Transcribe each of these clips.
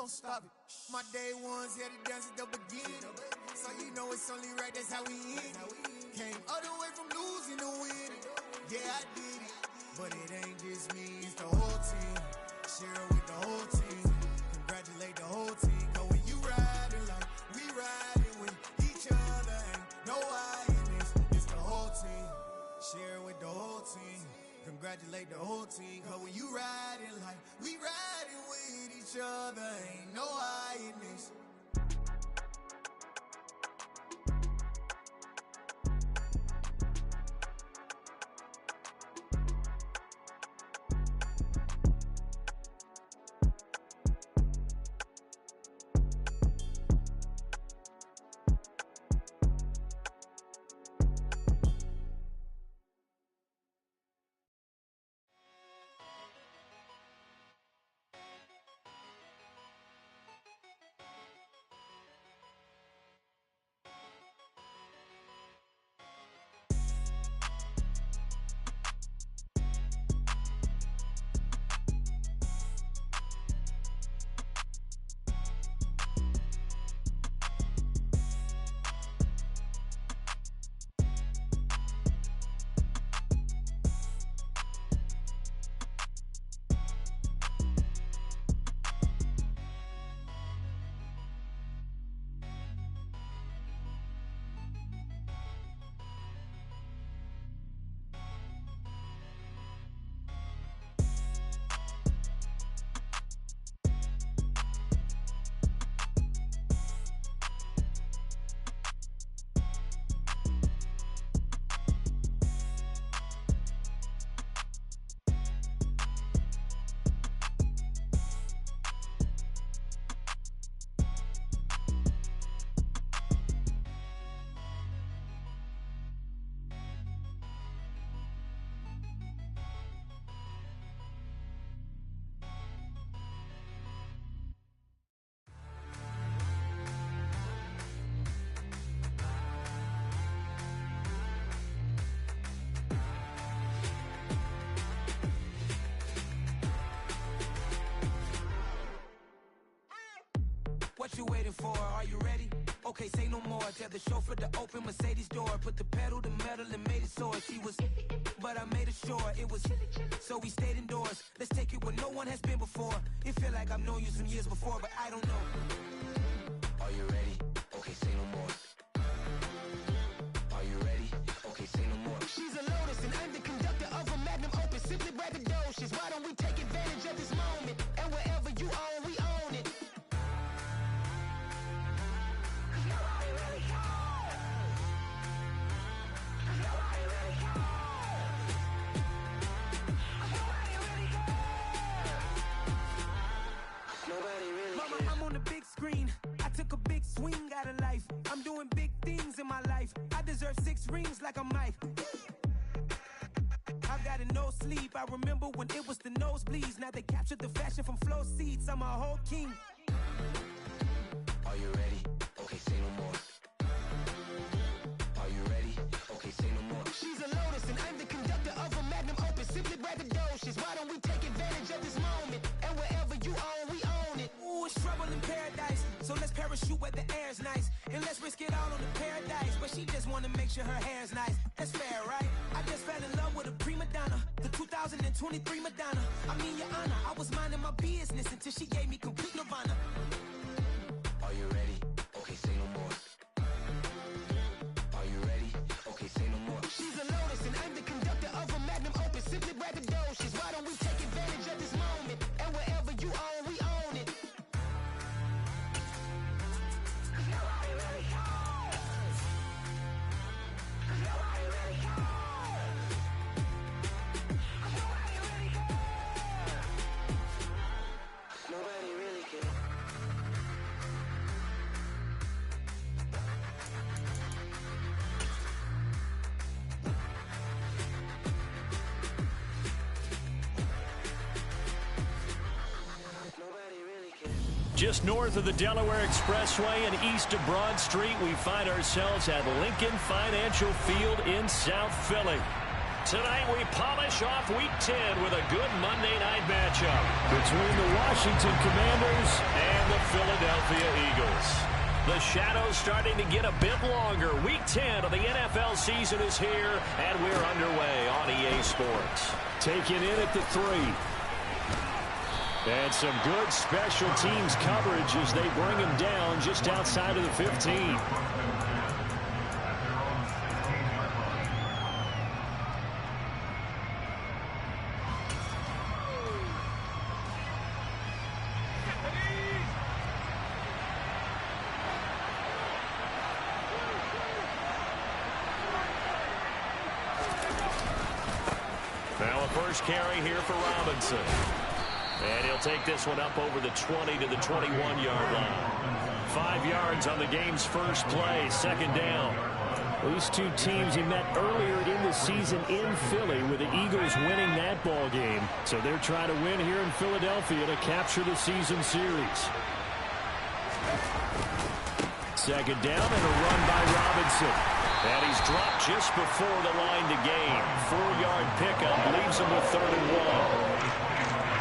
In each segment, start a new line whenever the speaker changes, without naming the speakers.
don't stop it. My day ones here to dance at the beginning, so you know it's only right, that's how we end. Came all the way from losing to winning. Yeah, I did it, but it ain't just me, it's the whole team. Share it with the whole team. Congratulate the whole team. Cause when you riding like we riding with each other, ain't no I in this. It's the whole team. Share it with the whole team. Congratulate the whole team. Cause when you riding like we riding with each other, ain't no I in this.
What you waiting for? Are you ready? Okay, say no more. Tell the chauffeur to open Mercedes door. Put the pedal to metal and made it soar. She was, but I made it sure it was. So we stayed indoors. Let's take it where no one has been before. It feel like I've known you some years before, but I don't know. Are you ready? Okay, say no more. Are you ready? Okay, say no more. She's a Lotus and I'm the conductor of a Magnum Opus. Simply braggadocious. Why don't we take advantage of this moment? And wherever you own, we own it. Screen. I took a big swing out of life. I'm doing big things in my life. I deserve 6 rings like I'm Mike. I've got a no sleep. I remember when it was the nosebleeds. Now they captured the fashion from flow seats. I'm a whole king. Are you ready? Okay, say no more. Are you ready? Okay, say no more. She's a Lotus and I'm the conductor of a Magnum Opus. Simply braggadocious. Why don't we take advantage of this moment? And wherever you own, we own it. Ooh, it's trouble in paradise. So let's parachute where the air's nice. And let's risk it all on the paradise. But she just wanna make sure her hair's nice. That's fair, right? I just fell in love with a prima donna. The 2023 Madonna. I mean, your honor, I was minding my business until she gave me complete nirvana. Are you ready? Okay, say no more. Are you ready? Okay, say no more. She's a Lotus and I'm the conductor of a Magnum Opus. Simply braggadocious. Why don't we take advantage of this moment? And wherever you own, we own it. Nobody really cares.
Just north of the Delaware Expressway and east of Broad Street, we find ourselves at Lincoln Financial Field in South Philly. Tonight we polish off Week 10 with a good Monday night matchup
between the Washington Commanders
and the Philadelphia Eagles. The shadow's starting to get a bit longer. Week 10 of the NFL season is here, and we're underway on EA Sports.
Taking in at the 3. And some good special teams coverage as they bring him down just outside of the 15.
Now a first carry here for Robinson. And he'll take this one up over the 20 to the 21-yard line. 5 yards on the game's first play, second down.
These two teams he met earlier in the season in Philly with the Eagles winning that ball game. So they're trying to win here in Philadelphia to capture the season series. Second down and a run by Robinson.
And he's dropped just before the line to gain. 4-yard pickup leaves him with 3rd and 1.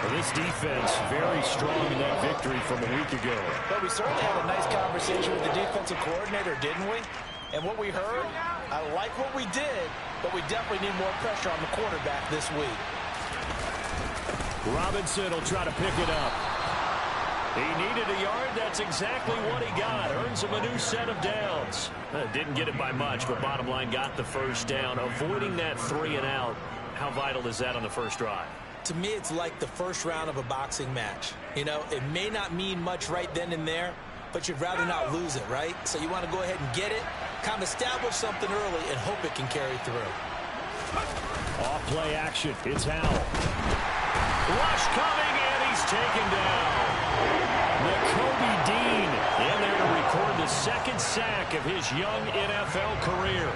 Well, this defense very strong in that victory from a week ago.
But we certainly had a nice conversation with the defensive coordinator, didn't we? And what we heard, I like what we did, but we definitely need more pressure on the quarterback this week.
Robinson will try to pick it up.
He needed a yard. That's exactly what he got. Earns him a new set of downs. Didn't get it by much, but bottom line got the first down. Avoiding that 3 and out. How vital is that on the first drive?
To me, it's like the first round of a boxing match. You know, it may not mean much right then and there, but you'd rather not lose it, right? So you want to go ahead and get it, kind of establish something early, and hope it can carry through.
Off play action. It's Howell.
Rush coming, and he's taken down.
Kobe Dean
in there to record the second sack of his young NFL career.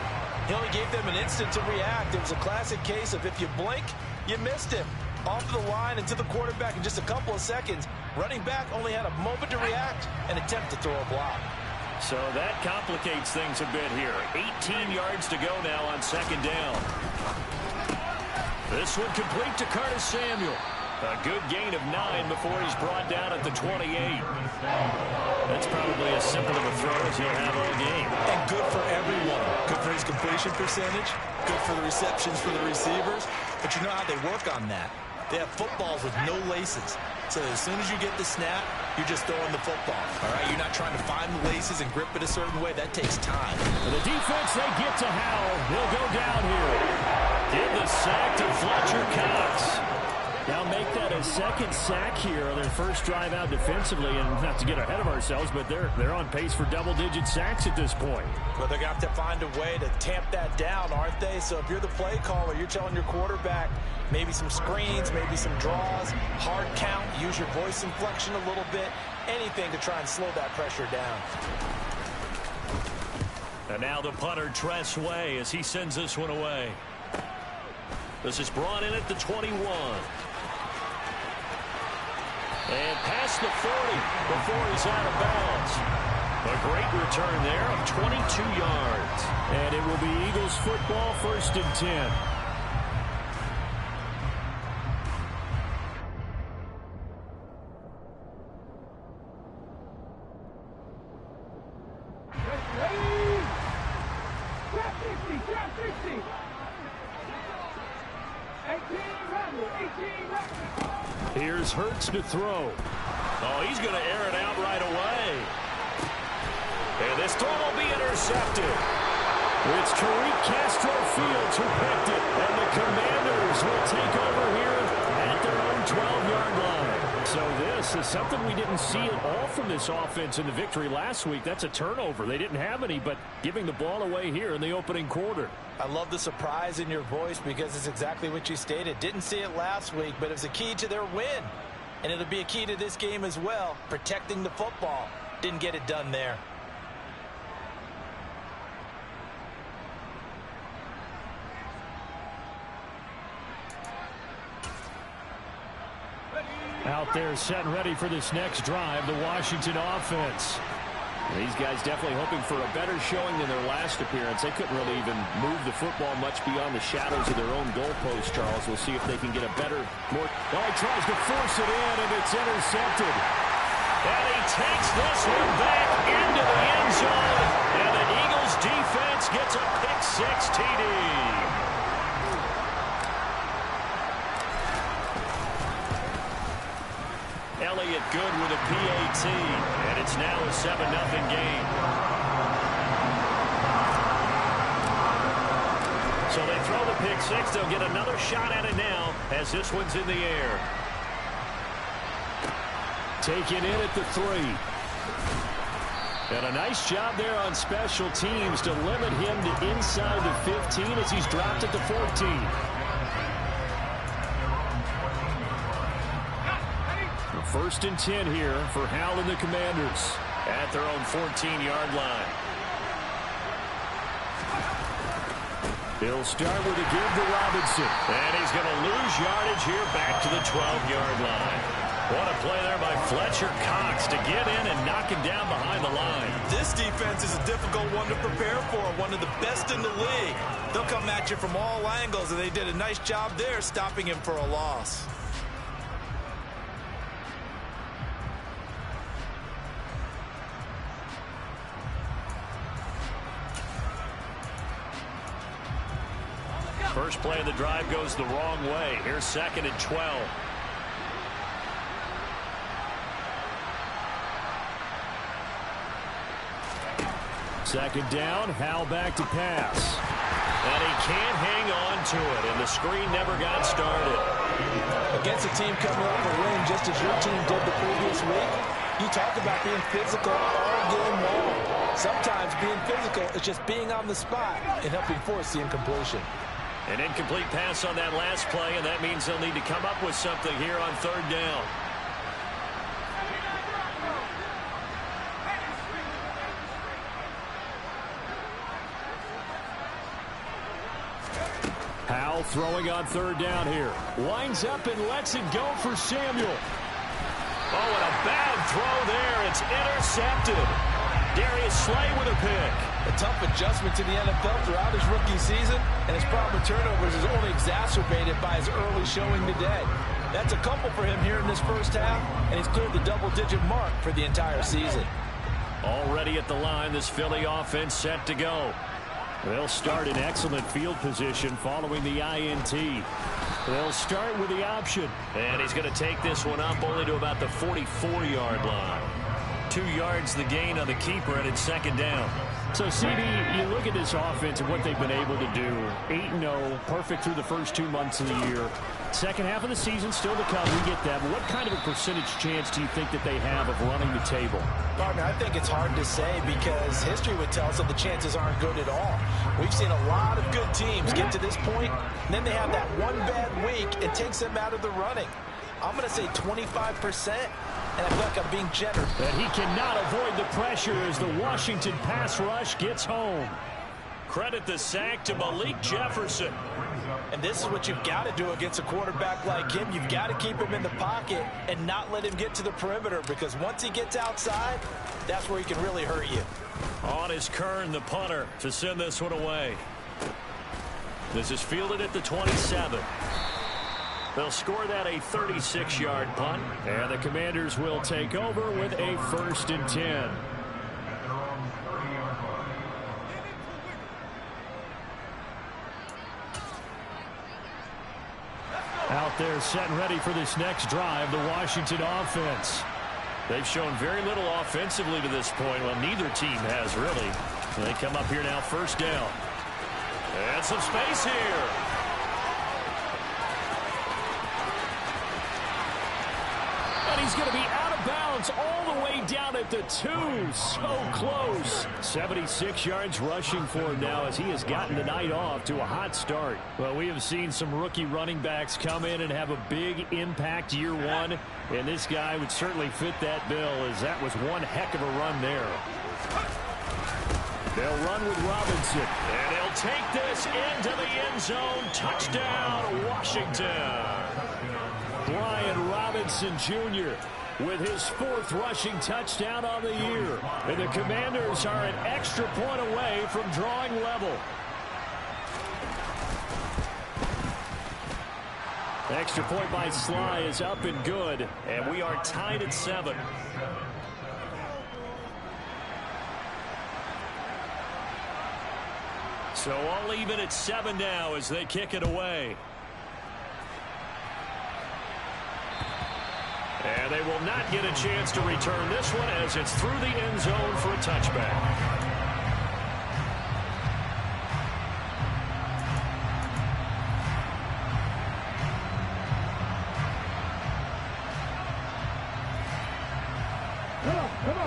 He only gave them an instant to react. It was a classic case of if you blink, you missed him. Off the line and to the quarterback in just a couple of seconds. Running back only had a moment to react and attempt to throw a block.
So that complicates things a bit here. 18 yards to go now on second down. This one complete to Curtis Samuel. A good gain of 9 before he's brought down at the 28. That's probably as simple of a throw as he'll have all game.
And good for everyone. Good for his completion percentage. Good for the receptions for the receivers. But you know how they work on that. They have footballs with no laces. So as soon as you get the snap, you're just throwing the football. All right, you're not trying to find the laces and grip it a certain way. That takes time.
For the defense, they get to Howell. He'll go down here.
Give the sack to Fletcher Cox.
Now make that a second sack here on their first drive out defensively. And not to get ahead of ourselves, but they're on pace for double-digit sacks at this point.
Well, they're going to have to find a way to tamp that down, aren't they? So if you're the play caller, you're telling your quarterback maybe some screens, maybe some draws, hard count, use your voice inflection a little bit, anything to try and slow that pressure down.
And now the punter, Tress Way, as he sends this one away. This is brought in at the 21. And past the 40 before he's out of bounds. A great return there of 22 yards.
And it will be Eagles football, 1st and 10. Here's Hurts to throw.
Oh, he's going to air it out right away. And this throw will be intercepted.
It's Tariq Castro Fields who picked it. And the Commanders will take over here at their own 12-yard line. So this is something we didn't see at all from this offense in the victory last week. That's a turnover. They didn't have any, but giving the ball away here in the opening quarter.
I love the surprise in your voice because it's exactly what you stated. Didn't see it last week, but it was a key to their win. And it'll be a key to this game as well, protecting the football. Didn't get it done there.
Out there set and ready for this next drive, the Washington offense.
These guys definitely hoping for a better showing than their last appearance. They couldn't really even move the football much beyond the shadows of their own goalpost, Charles. We'll see if they can get a better, more...
Oh, he tries to force it in, and it's intercepted.
And he takes this one back into the end zone. And the Eagles defense gets a pick-6 TD. Elliott good with a PAT, and it's now a 7-0 game. So they throw the pick-6. They'll get another shot at it now as this one's in the air.
Taken in at the 3. And a nice job there on special teams to limit him to inside the 15 as he's dropped at the 14.
First and 10 here for Howell and the Commanders at their own 14-yard line.
He'll start with a give to Robinson.
And he's going to lose yardage here back to the 12-yard line. What a play there by Fletcher Cox to get in and knock him down behind the line.
This defense is a difficult one to prepare for, one of the best in the league. They'll come at you from all angles, and they did a nice job there stopping him for a loss.
First play of the drive goes the wrong way. Here's 2nd and 12.
Second down, Howell back to pass.
And he can't hang on to it, and the screen never got started.
Against a team coming off a win just as your team did the previous week, you talk about being physical all game long. Sometimes being physical is just being on the spot and helping force the incompletion.
An incomplete pass on that last play, and that means they'll need to come up with something here on 3rd down.
Howell throwing on 3rd down here. Winds up and lets it go for Samuel.
Oh, and a bad throw there. It's intercepted. Darius Slay with a pick.
A tough adjustment to the NFL throughout his rookie season, and his problem with turnovers is only exacerbated by his early showing today. That's a couple for him here in this first half, and he's cleared the double-digit mark for the entire season.
Already at the line, this Philly offense set to go.
They'll start in excellent field position following the INT. They'll start with the option.
And he's going to take this one up only to about the 44-yard line. 2 yards the gain on the keeper, and it's 2nd down.
So, CD, you look at this offense and what they've been able to do. 8-0, perfect through the first 2 months of the year. Second half of the season still to come. We get that. But what kind of a percentage chance do you think that they have of running the table?
Partner, I think it's hard to say because history would tell us that the chances aren't good at all. We've seen a lot of good teams get to this point, and then they have that one bad week. It takes them out of the running. I'm going to say 25%. And I feel like I'm being generous.
And he cannot avoid the pressure as the Washington pass rush gets home.
Credit the sack to Malik Jefferson.
And this is what you've got to do against a quarterback like him. You've got to keep him in the pocket and not let him get to the perimeter, because once he gets outside, that's where he can really hurt you.
On is Kern, the punter, to send this one away. This is fielded at the 27. They'll score that a 36-yard punt.
And the Commanders will take over with a 1st and 10. Out there set and ready for this next drive, the Washington offense.
They've shown very little offensively to this point. Well, neither team has, really. They come up here now, 1st down. And some space here.
And he's going to be out of bounds all the way down at the 2. So close. 76 yards rushing for him now as he has gotten the night off to a hot start. Well, we have seen some rookie running backs come in and have a big impact year one. And this guy would certainly fit that bill, as that was one heck of a run there. They'll run with Robinson.
And he'll take this into the end zone. Touchdown, Washington.
Brian Robinson Robinson Jr. with his 4th rushing touchdown on the year. And the Commanders are an extra point away from drawing level. Extra point by Sly is up and good, and we are tied at 7. So all even at 7 now as they kick it away. And they will not get a chance to return this one as it's through the end zone for a touchback.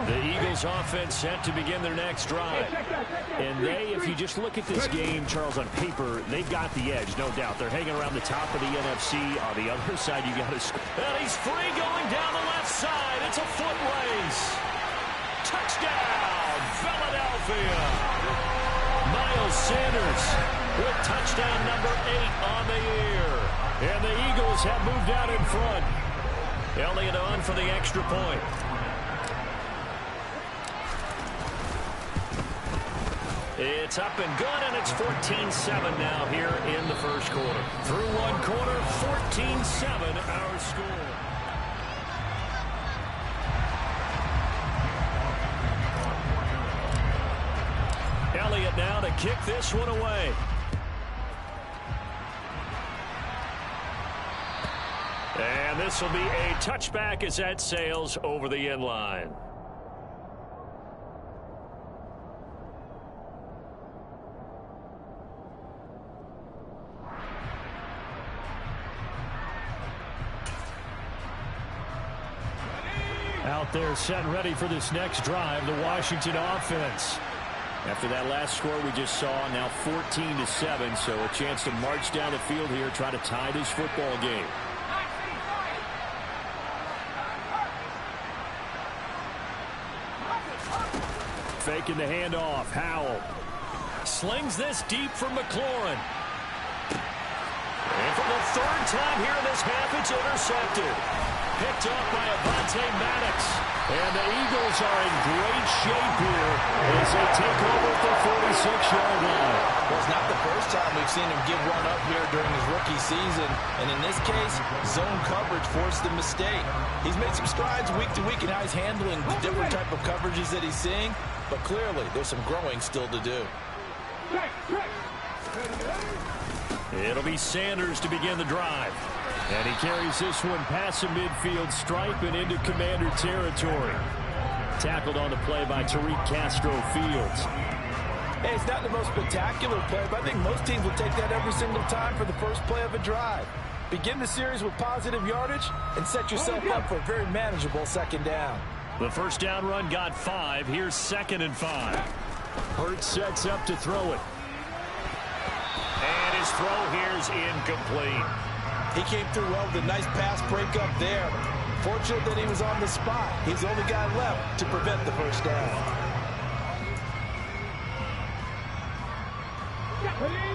The Eagles offense set to begin their next drive. And they, if you just look at this game, Charles, on paper, they've got the edge, no doubt. They're hanging around the top of the NFC. On the other side, you got to score. And he's free going down the left side. It's a foot race. Touchdown, Philadelphia. Miles Sanders with touchdown number 8 on the year. And the Eagles have moved out in front. Elliott on for the extra point. It's up and good, and it's 14-7 now here in the first quarter. Through one quarter, 14-7 our score. Elliott now to kick this one away. And this will be a touchback as that sails over the end line. Out there set and ready for this next drive, the Washington offense. After that last score we just saw, now 14-7, so a chance to march down the field here, try to tie this football game. Faking the handoff, Howell. Slings this deep for McLaurin. And for the 3rd time here in this half, it's intercepted. Picked off by Avonte Maddox. And the Eagles are in great shape here as they take over at the 46-yard line.
Well, it's not the first time we've seen him give one up here during his rookie season. And in this case, zone coverage forced the mistake. He's made some strides week to week in how he's handling the different type of coverages that he's seeing. But clearly, there's some growing still to do.
It'll be Sanders to begin the drive. And he carries this one past the midfield stripe and into Commander territory. Tackled on the play by Tariq Castro Fields.
Hey, it's not the most spectacular play, but I think most teams will take that every single time for the first play of a drive. Begin the series with positive yardage and set yourself up for a very manageable 2nd down.
The first down run got 5. Here's 2nd and 5. Hurts sets up to throw it. And his throw here's incomplete.
He came through well with a nice pass breakup there. Fortunate that he was on the spot. He's the only guy left to prevent the first down.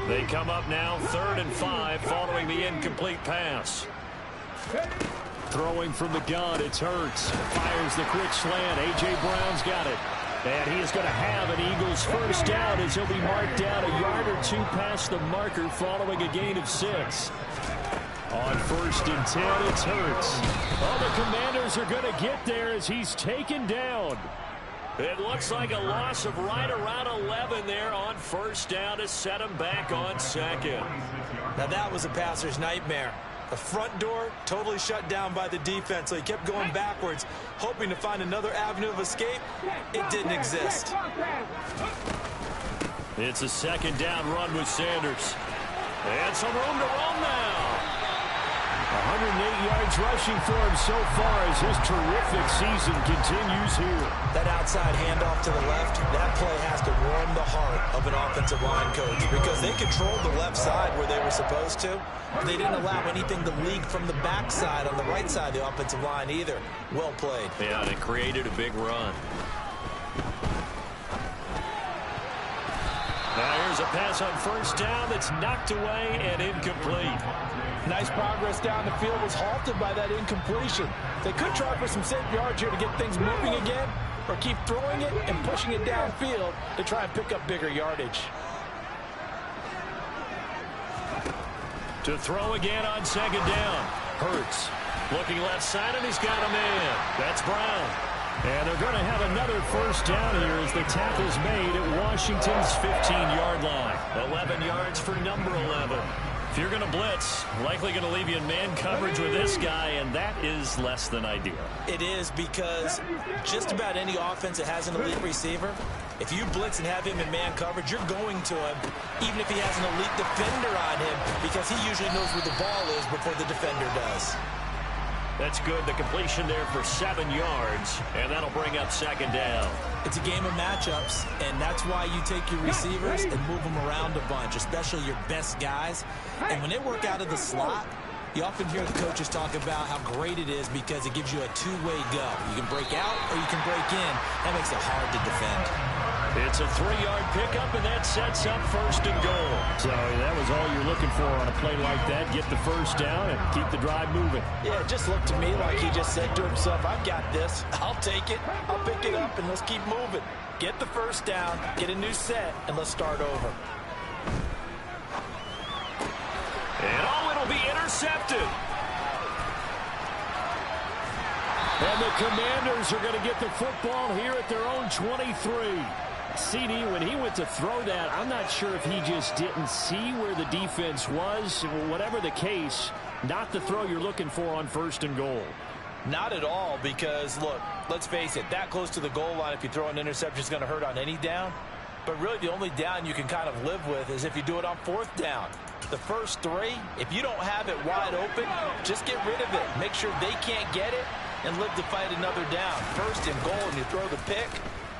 They come up now 3rd and 5 following the incomplete pass. Throwing from the gun, it's Hurts. Fires the quick slant. A.J. Brown's got it. And he is going to have an Eagles first down as he'll be marked down a yard or 2 past the marker following a gain of 6. On 1st and 10, it's Hurts. Oh, the Commanders are going to get there as he's taken down. It looks like a loss of right around 11 there on 1st down to set him back on 2nd.
Now that was a passer's nightmare. The front door totally shut down by the defense, so he kept going backwards, hoping to find another avenue of escape. It didn't exist.
It's a 2nd down run with Sanders. And some room to roam now. 108 yards rushing for him so far as his terrific season continues here.
That outside handoff to the left, that play has to warm the heart of an offensive line coach because they controlled the left side where they were supposed to. They didn't allow anything to leak from the backside on the right side of the offensive line either. Well played.
Yeah, and it created a big run. Now here's a pass on 1st down that's knocked away and incomplete.
Nice progress down the field was halted by that incompletion. They could try for some safe yards here to get things moving again, or keep throwing it and pushing it downfield to try and pick up bigger yardage.
To throw again on second down. Hurts looking left side, and he's got a man. That's Brown. And they're going to have another first down here as the tackle's made at Washington's 15-yard line. 11 yards for number 11. If you're going to blitz, likely going to leave you in man coverage with this guy, and that is less than ideal.
It is, because just about any offense that has an elite receiver, if you blitz and have him in man coverage, you're going to him, even if he has an elite defender on him, because he usually knows where the ball is before the defender does.
That's good. The completion there for 7 yards, and that'll bring up second down.
It's a game of matchups, and that's why you take your receivers and move them around a bunch, especially your best guys. And when they work out of the slot, you often hear the coaches talk about how great it is because it gives you a two-way go. You can break out or you can break in. That makes it hard to defend.
It's a 3-yard pickup, and that sets up first and goal.
So that was all you're looking for on a play like that. Get the first down and keep the drive moving.
Yeah, it just looked to me like he just said to himself, I've got this. I'll take it. I'll pick it up, and let's keep moving. Get the first down, get a new set, and let's start over.
And it'll be intercepted.
And the Commanders are going to get the football here at their own 23. CD, when he went to throw that, I'm not sure if he just didn't see where the defense was. Whatever the case, not the throw you're looking for on first and goal.
Not at all, because, look, let's face it, that close to the goal line, if you throw an interception, is going to hurt on any down. But really, the only down you can kind of live with is if you do it on fourth down. The first three, if you don't have it wide open, just get rid of it. Make sure they can't get it and live to fight another down. First and goal, and you throw the pick,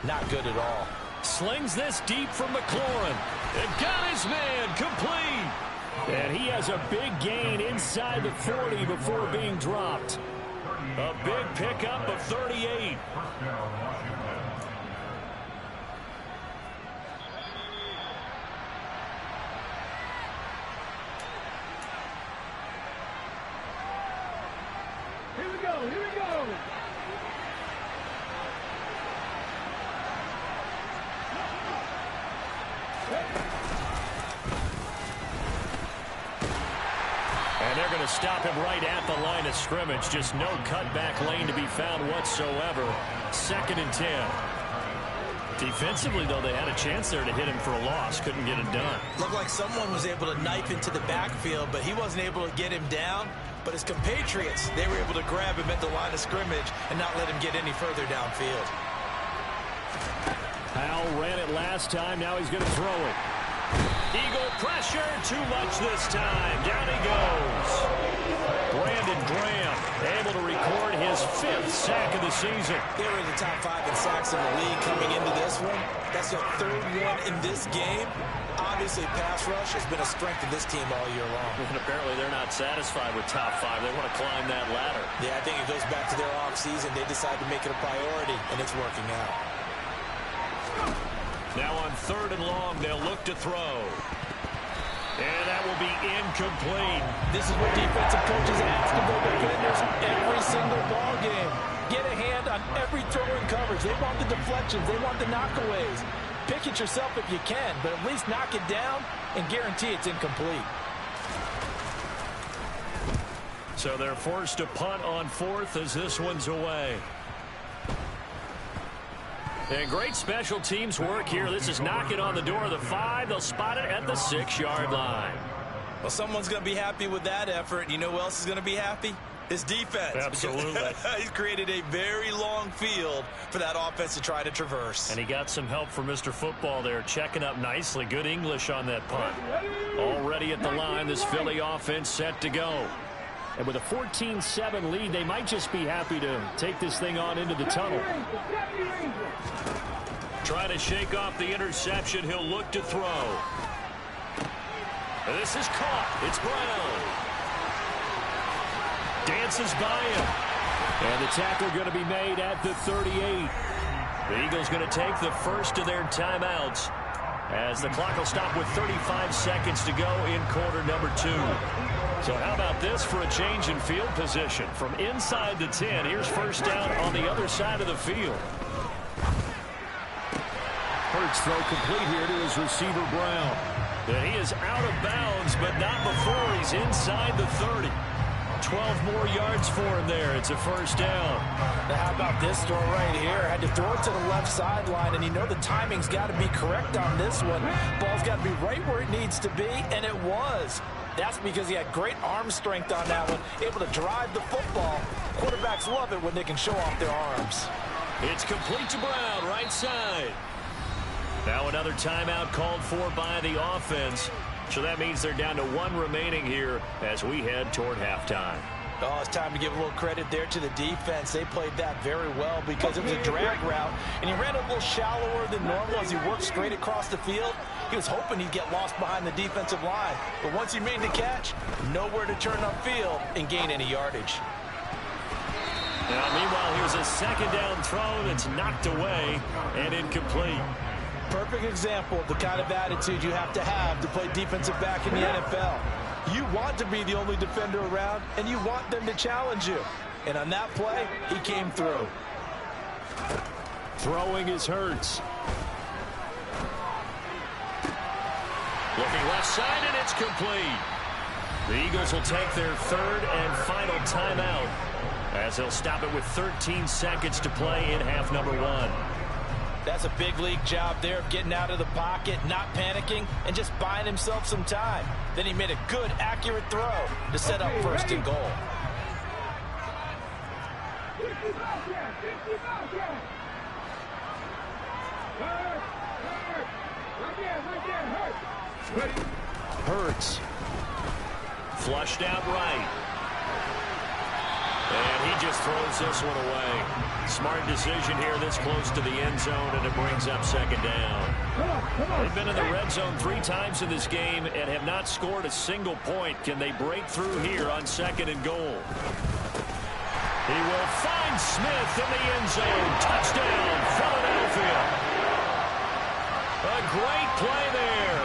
not good at all.
Slings this deep from McLaurin. And got his man complete.
And he has a big gain inside the 40 before being dropped.
A big pickup of 38.
Here we go, here we go.
And they're going to stop him right at the line of scrimmage. Just no cutback lane to be found whatsoever. 2nd and 10. Defensively, though, they had a chance there to hit him for a loss. Couldn't get it done.
Looked like someone was able to knife into the backfield, but he wasn't able to get him down. But his compatriots, they were able to grab him at the line of scrimmage and not let him get any further downfield.
Powell ran it last time. Now he's going to throw it.
Eagle pressure, too much this time. Down he goes. Brandon Graham able to record his 5th sack of the season.
They were in the top 5 in sacks in the league coming into this one. That's their 3rd one in this game. Obviously, pass rush has been a strength of this team all year long.
And apparently they're not satisfied with top 5. They want to climb that ladder.
Yeah, I think it goes back to their offseason. They decided to make it a priority, and it's working out.
Now on 3rd and long, they'll look to throw. And that will be incomplete.
This is what defensive coaches ask of their defenders every single ball game. Get a hand on every throw in coverage. They want the deflections. They want the knockaways. Pick it yourself if you can, but at least knock it down and guarantee it's incomplete.
So they're forced to punt on 4th as this one's away. And great special teams work here. This is knocking on the door of the 5. They'll spot it at the 6-yard line.
Well, someone's going to be happy with that effort. You know who else is going to be happy? His defense.
Absolutely.
He's created a very long field for that offense to try to traverse.
And he got some help from Mr. Football there, checking up nicely. Good English on that punt. Already at the line, this Philly offense set to go.
And with a 14-7 lead, they might just be happy to take this thing on into the tunnel.
Trying to shake off the interception. He'll look to throw. This is caught. It's Brown. Dances by him.
And the tackle going to be made at the 38.
The Eagles going to take the first of their timeouts. as the clock will stop with 35 seconds to go in quarter number 2. So how about this for a change in field position? From inside the 10, here's first down on the other side of the field.
Hurts throw complete here to his receiver, Brown.
And he is out of bounds, but not before he's inside the 30. 12 more yards for him there. It's a first down.
Now how about this throw right here? Had to throw it to the left sideline, and you know the timing's got to be correct on this one. Ball's got to be right where it needs to be, and it was. That's because he had great arm strength on that one, able to drive the football. Quarterbacks love it when they can show off their arms.
It's complete to Brown, right side. Now another timeout called for by the offense. So that means they're down to 1 remaining here as we head toward halftime.
Oh, it's time to give a little credit there to the defense. They played that very well because it was a drag route, and he ran a little shallower than normal as he worked straight across the field. He was hoping he'd get lost behind the defensive line, but once he made the catch, nowhere to turn upfield and gain any yardage.
Now, meanwhile, here's a second down throw that's knocked away and incomplete.
Perfect example of the kind of attitude you have to play defensive back in the NFL. You want to be the only defender around, and you want them to challenge you. And on that play, he came through.
Throwing is Hurts.
Looking left side, and it's complete. The Eagles will take their third and final timeout as they'll stop it with 13 seconds to play in half number 1.
That's a big league job there of getting out of the pocket, not panicking, and just buying himself some time. Then he made a good, accurate throw to set up first and goal.
Hurts. Flushed out right. And he just throws this one away. Smart decision here this close to the end zone, and it brings up second down. They've been in the red zone 3 times in this game and have not scored a single point. Can they break through here on second and goal? He will find Smith in the end zone. Touchdown, Philadelphia. A great play there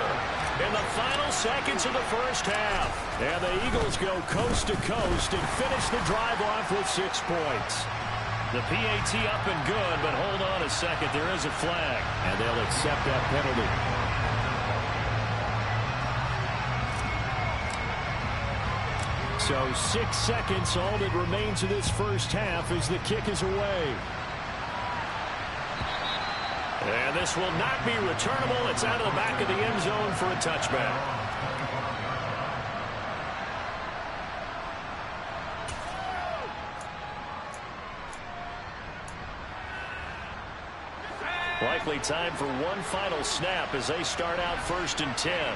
in the final seconds of the first half. And the Eagles go coast to coast and finish the drive off with 6 points. The PAT up and good, but hold on a second. There is a flag.
And they'll accept that penalty. So 6 seconds, all that remains of this first half as the kick is away.
And this will not be returnable. It's out of the back of the end zone for a touchback. Likely time for one final snap as they start out 1st and 10.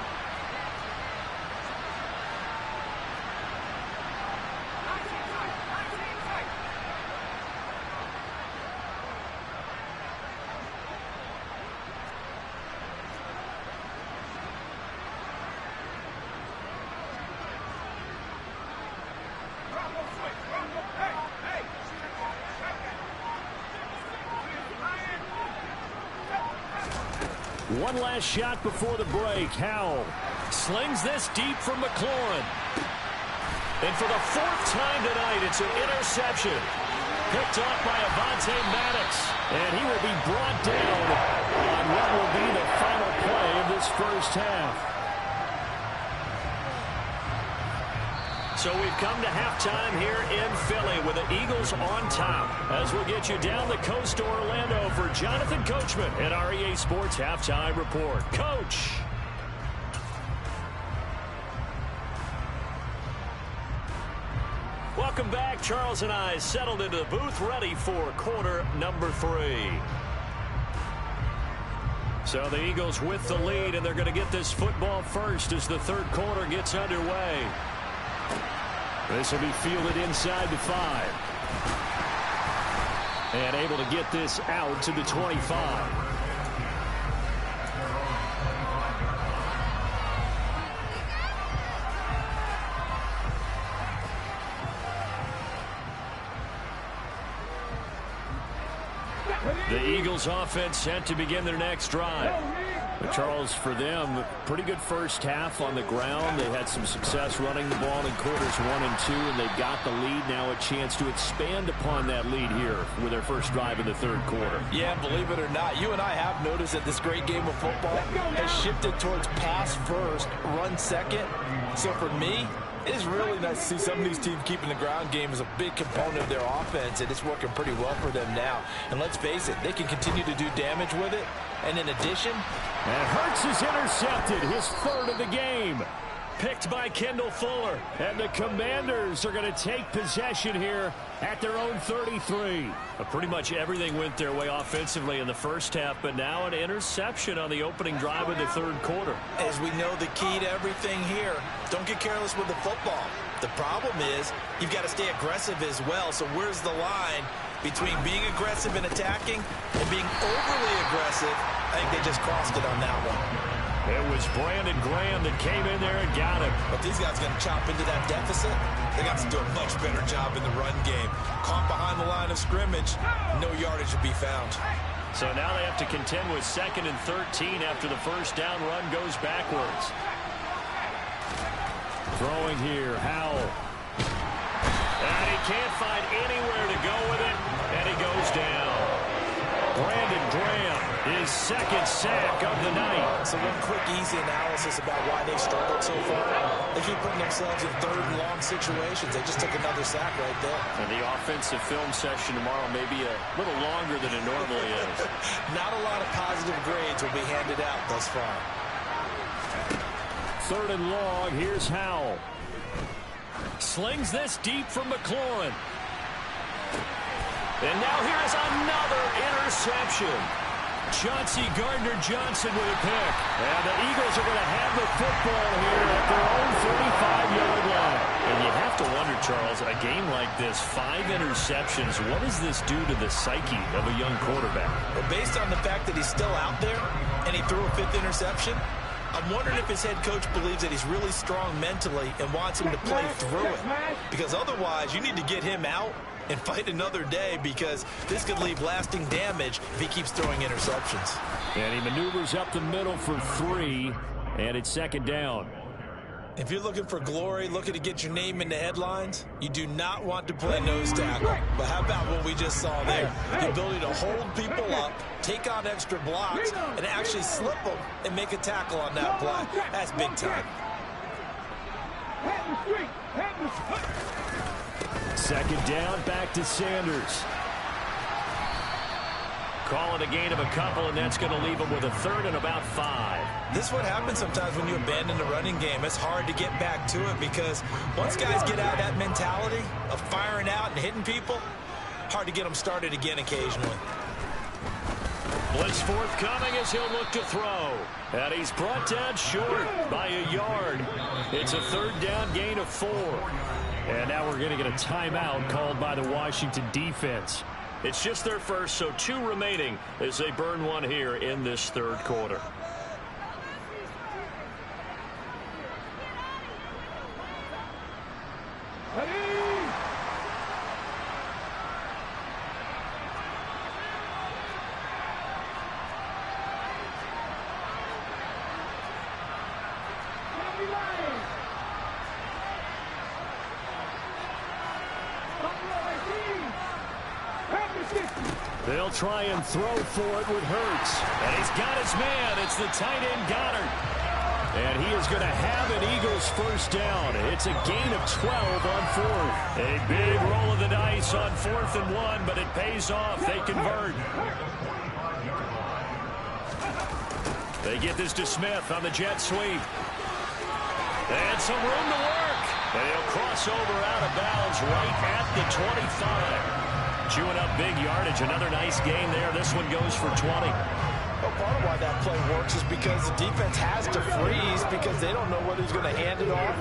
One last shot before the break. Howell
slings this deep from McLaurin. And for the 4th time tonight, it's an interception. Picked off by Avonte Maddox. And he will be brought down on what will be the final play of this first half. So we've come to halftime here in Philly with the Eagles on top. As we'll get you down the coast to Orlando for Jonathan Coachman at our EA Sports Halftime Report. Coach. Welcome back. Charles and I settled into the booth ready for quarter number 3. So the Eagles with the lead, and they're going to get this football first as the 3rd quarter gets underway. This will be fielded inside the 5. And able to get this out to the 25. The Eagles offense set to begin their next drive. But Charles, for them, pretty good first half on the ground. They had some success running the ball in quarters 1 and 2, and they've got the lead. Now a chance to expand upon that lead here with their first drive in the third quarter.
Yeah, believe it or not, you and I have noticed that this great game of football has shifted towards pass first, run second. So for me, it is really nice to see some of these teams keeping the ground game as a big component of their offense, and it's working pretty well for them now. And let's face it, they can continue to do damage with it. And in addition,
and Hurts is intercepted, his third of the game.
Picked by Kendall Fuller.
And the Commanders are going to take possession here at their own 33.
Pretty much everything went their way offensively in the first half, but now an interception on the opening drive of the third quarter.
As we know, the key to everything here, don't get careless with the football. The problem is you've got to stay aggressive as well. So where's the line between being aggressive and attacking and being overly aggressive? I think they just crossed it on that one.
It was Brandon Graham that came in there and got him.
But these guys are going to chop into that deficit. They got to do a much better job in the run game. Caught behind the line of scrimmage, no yardage to be found.
So now they have to contend with 2nd and 13 after the first down run goes backwards.
Throwing here, Howell.
And he can't find anywhere to go with it, and he goes down. Brandon Graham, his second sack of the night.
So one quick, easy analysis about why they've struggled so far. They keep putting themselves in third and long situations. They just took another sack right there.
And the offensive film session tomorrow may be a little longer than it normally is.
Not a lot of positive grades will be handed out thus far.
3rd and long, here's Howell.
Slings this deep from McLaurin. And now here is another interception. Chauncey Gardner-Johnson with a pick.
And the Eagles are going to have the football here at their own 35-yard line.
And you have to wonder, Charles, a game like this, 5 interceptions, what does this do to the psyche of a young quarterback?
Well, based on the fact that he's still out there and he threw a 5th interception, I'm wondering if his head coach believes that he's really strong mentally and wants him to play through it. Because otherwise, you need to get him out and fight another day, because this could leave lasting damage if he keeps throwing interceptions.
And he maneuvers up the middle for 3, and it's 2nd down.
If you're looking for glory, looking to get your name in the headlines, you do not want to play nose tackle. But how about what we just saw there? The ability to hold people up, take on extra blocks, and actually slip them and make a tackle on that play. That's big time.
2nd down, back to Sanders.
Call it a gain of a couple, and that's going to leave them with a 3rd and about 5.
This is what happens sometimes when you abandon the running game. It's hard to get back to it, because once guys get out of that mentality of firing out and hitting people, hard to get them started again occasionally.
Blitz forthcoming as he'll look to throw. And he's brought down short by a yard. It's a 3rd down gain of 4.
And now we're going to get a timeout called by the Washington defense.
It's just their first, so 2 remaining as they burn one here in this third quarter.
They'll try and throw for it with Hurts.
And he's got his man. It's the tight end Goddard.
And he is going to have an Eagles first down. It's a gain of 12 on 4th.
A big roll of the dice on 4th and 1, but it pays off. They convert. They get this to Smith on the jet sweep. And some room to work. And he'll cross over out of bounds right at the 25. Chewing up big yardage. Another nice gain there. This one goes for 20.
Well, part of why that play works is because the defense has to freeze, because they don't know whether he's going to hand it off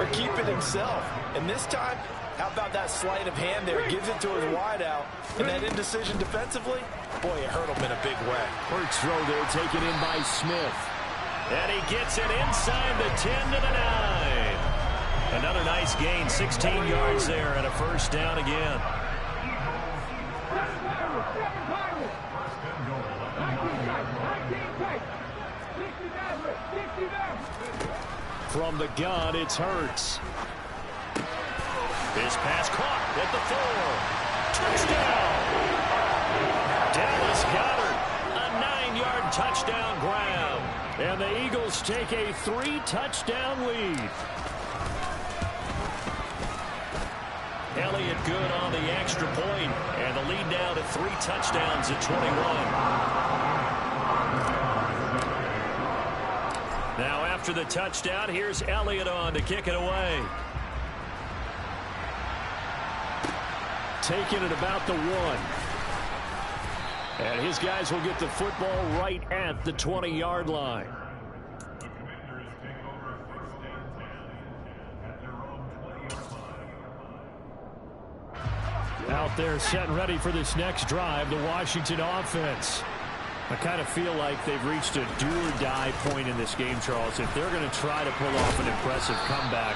or keep it himself. And this time, how about that sleight of hand there? Gives it to his wideout. And that indecision defensively, boy, it hurt him in a big way.
Hurts throw there, taken in by Smith.
And he gets it inside the 10 to the 9. Another nice gain, 16 yards there, and a first down again.
From the gun, it's Hurts.
His pass caught at the 4. Touchdown! Dallas Goedert, a 9-yard touchdown grab.
And the Eagles take a 3-touchdown lead.
Elliott good on the extra point, and the lead now to 3 touchdowns at 21. Now after the touchdown, here's Elliott on to kick it away.
Taking it about the 1. And his guys will get the football right at the 20-yard line. Out there set and ready for this next drive, the Washington offense. I kind of feel like they've reached a do-or-die point in this game, Charles. If they're going to try to pull off an impressive comeback,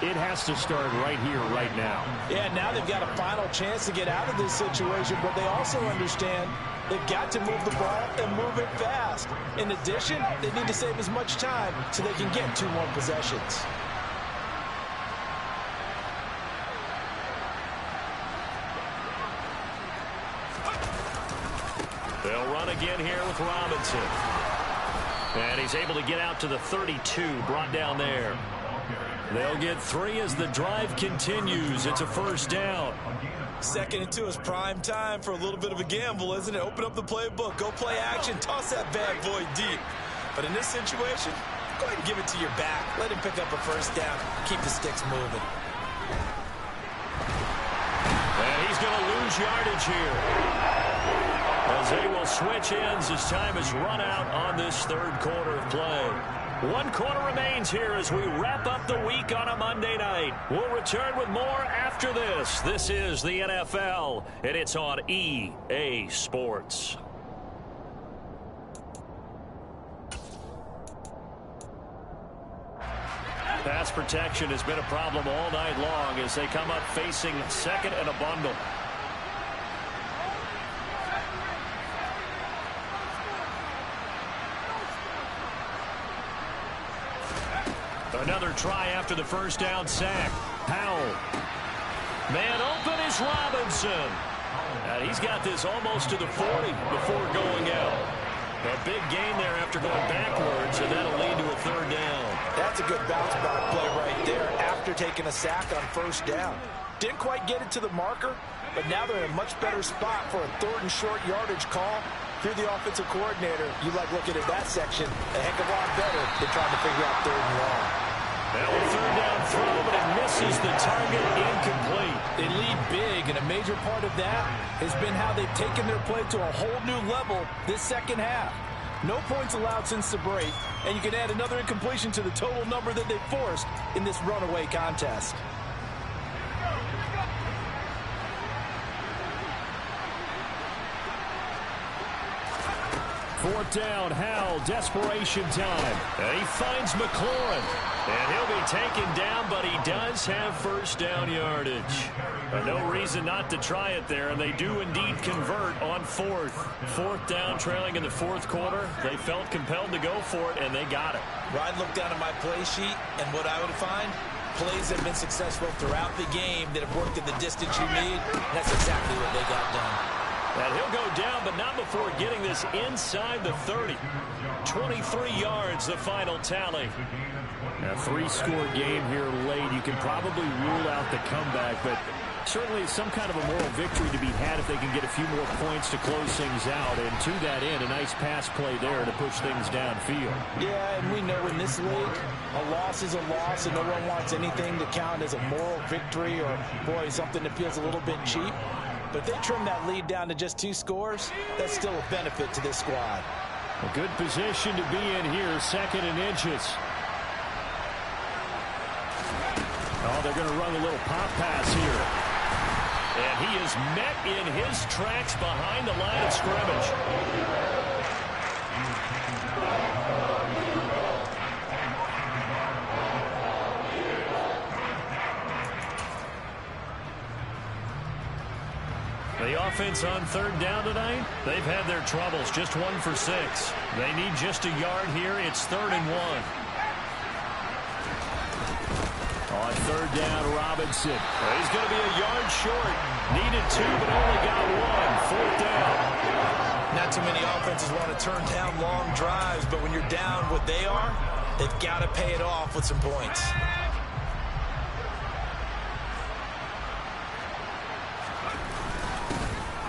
it has to start right here, right now.
Yeah, now they've got a final chance to get out of this situation, but they also understand they've got to move the ball and move it fast. In addition, they need to save as much time so they can get 2 more possessions.
They'll run again here with Robinson. And he's able to get out to the 32, brought down there. They'll get 3 as the drive continues. It's a first down.
2nd and 2 is prime time for a little bit of a gamble, isn't it? Open up the playbook, go play action, toss that bad boy deep. But in this situation, go ahead and give it to your back. Let him pick up a first down. Keep the sticks moving.
And he's going to lose yardage here, as they will switch ends as time is run out on this 3rd quarter of play. 1 quarter remains here as we wrap up the week on a Monday night. We'll return with more after this. This is the NFL, and it's on EA Sports. Pass protection has been a problem all night long as they come up facing 2nd and a bundle. Another try after the first down sack. Powell. Man open is Robinson. He's got this almost to the 40 before going out. A big gain there after going backwards, and that'll lead to a 3rd down.
That's a good bounce back play right there after taking a sack on first down. Didn't quite get it to the marker, but now they're in a much better spot for a 3rd and short yardage call. If you're the offensive coordinator, you like looking at that section a heck of a lot better than trying to figure out 3rd and long.
Now a 3rd down throw, but it misses the target, incomplete.
They lead big, and a major part of that has been how they've taken their play to a whole new level this 2nd half. No points allowed since the break, and you can add another incompletion to the total number that they forced in this runaway contest.
Fourth down, Howell, desperation time.
And he finds McLaurin. And he'll be taken down, but he does have first down yardage. No reason not to try it there, and they do indeed convert on 4th. 4th down, trailing in the 4th quarter. They felt compelled to go for it, and they got it.
Ryan looked down at my play sheet, and what I would find, plays have been successful throughout the game that have worked in the distance you need. That's exactly what they got done.
And he'll go down, but not before getting this inside the 30. 23 yards, the final tally.
A 3-score game here late. You can probably rule out the comeback, but certainly some kind of a moral victory to be had if they can get a few more points to close things out. And to that end, a nice pass play there to push things downfield.
Yeah, and we know in this league, a loss is a loss, and no one wants anything to count as a moral victory or, boy, something that feels a little bit cheap. But if they trim that lead down to just 2 scores, that's still a benefit to this squad.
A good position to be in here, 2nd and inches. Oh, they're going to run a little pop pass here.
And he is met in his tracks behind the line of scrimmage. The offense on 3rd down tonight, they've had their troubles, just 1 for 6. They need just a yard here. It's 3rd and 1.
third down, Robinson.
He's going to be a yard short. Needed 2, but only got 1. Fourth down.
Not too many offenses want to turn down long drives, but when you're down what they are, they've got to pay it off with some points.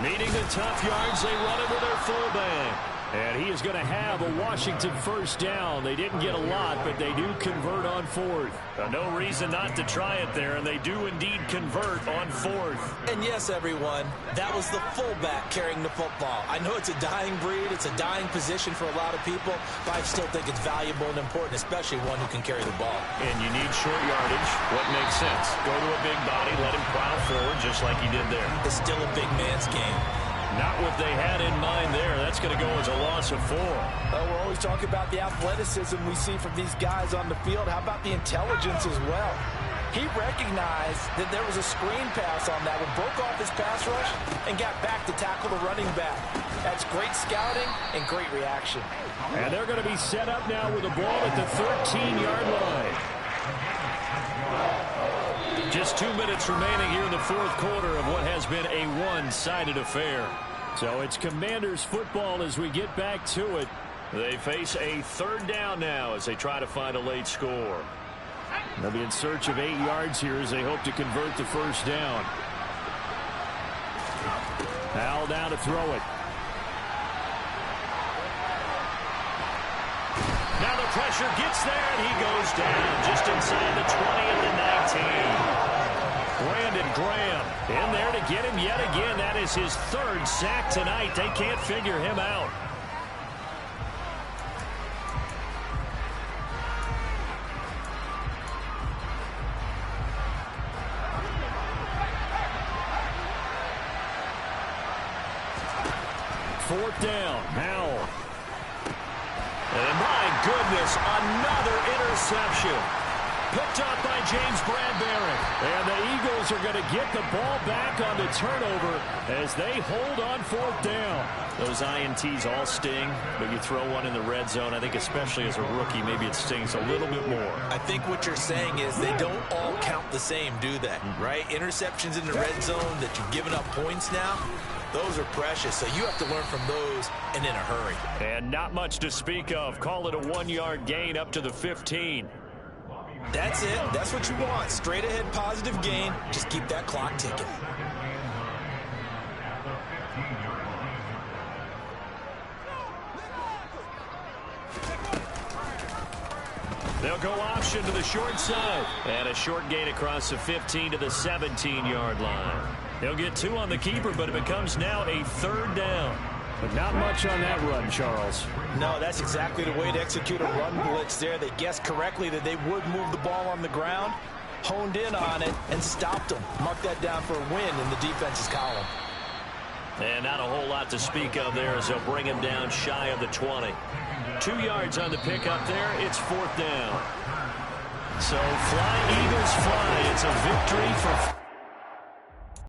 Needing the tough yards, they run it with their fullback. And he is going to have a Washington first down. They didn't get a lot, but they do convert on fourth. No reason not to try it there, and they do indeed convert on fourth.
And yes, everyone, that was the fullback carrying the football. I know it's a dying breed, it's a dying position for a lot of people, but I still think it's valuable and important, especially one who can carry the ball.
And you need short yardage. What makes sense? Go to a big body, let him plow forward just like he did there.
It's still a big man's game.
Not what they had in mind there. That's going to go as a loss of 4.
We're always talking about the athleticism we see from these guys on the field. How about the intelligence as well? He recognized that there was a screen pass on that one, broke off his pass rush, and got back to tackle the running back. That's great scouting and great reaction.
And they're going to be set up now with the ball at the 13-yard line.
Just 2 minutes remaining here in the fourth quarter of what has been a one-sided affair.
So it's Commanders football as we get back to it.
They face a third down now as they try to find a late score.
They'll be in search of 8 yards here as they hope to convert the first down. Powell down to throw it.
Now the pressure gets there, and he goes down just inside the 20 at the 19. Brandon Graham in there to get him yet again. That is his third sack tonight. They can't figure him out.
Fourth down, Howell.
And my goodness, another interception. Picked up by James Bradbury.
And the Eagles are going to get the ball back on the turnover as they hold on fourth down.
Those INTs all sting, but you throw one in the red zone, I think especially as a rookie, maybe it stings a little bit more.
I think what you're saying is they don't all count the same, do they? Right? Interceptions in the red zone that you've given up points now, those are precious, so you have to learn from those and in a hurry.
And not much to speak of. Call it a 1-yard gain up to the 15.
That's it. That's what you want. Straight ahead positive gain. Just keep that clock ticking.
They'll go option to the short side. And a short gain across the 15 to the 17-yard line. They'll get 2 on the keeper, but it becomes now a third down.
But not much on that run, Charles.
No, that's exactly the way to execute a run blitz there. They guessed correctly that they would move the ball on the ground, honed in on it, and stopped them. Mark that down for a win in the defense's column.
And not a whole lot to speak of there as they'll bring him down shy of the 20. 2 yards on the pickup there. It's fourth down. So fly, Eagles fly. It's a victory for...